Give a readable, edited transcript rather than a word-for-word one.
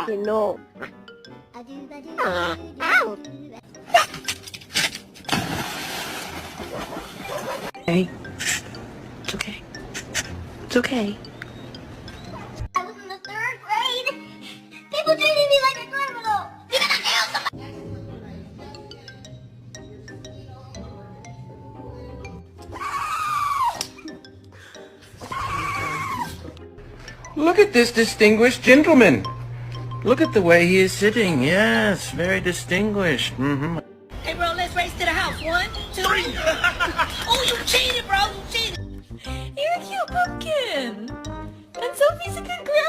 que no. Hey, it's okay. It's okay. I was in the 3rd grade. People treated me like a criminal. You're gonna kill somebody. Look at this distinguished gentleman. Look at the way he is sitting. Yes, very distinguished. Mm-hmm. Hey, bro, let's race to the house. 1, 2, 3. Oh, you cheated, bro. You cheated. You're a cute pumpkin. And Sophie's a good girl.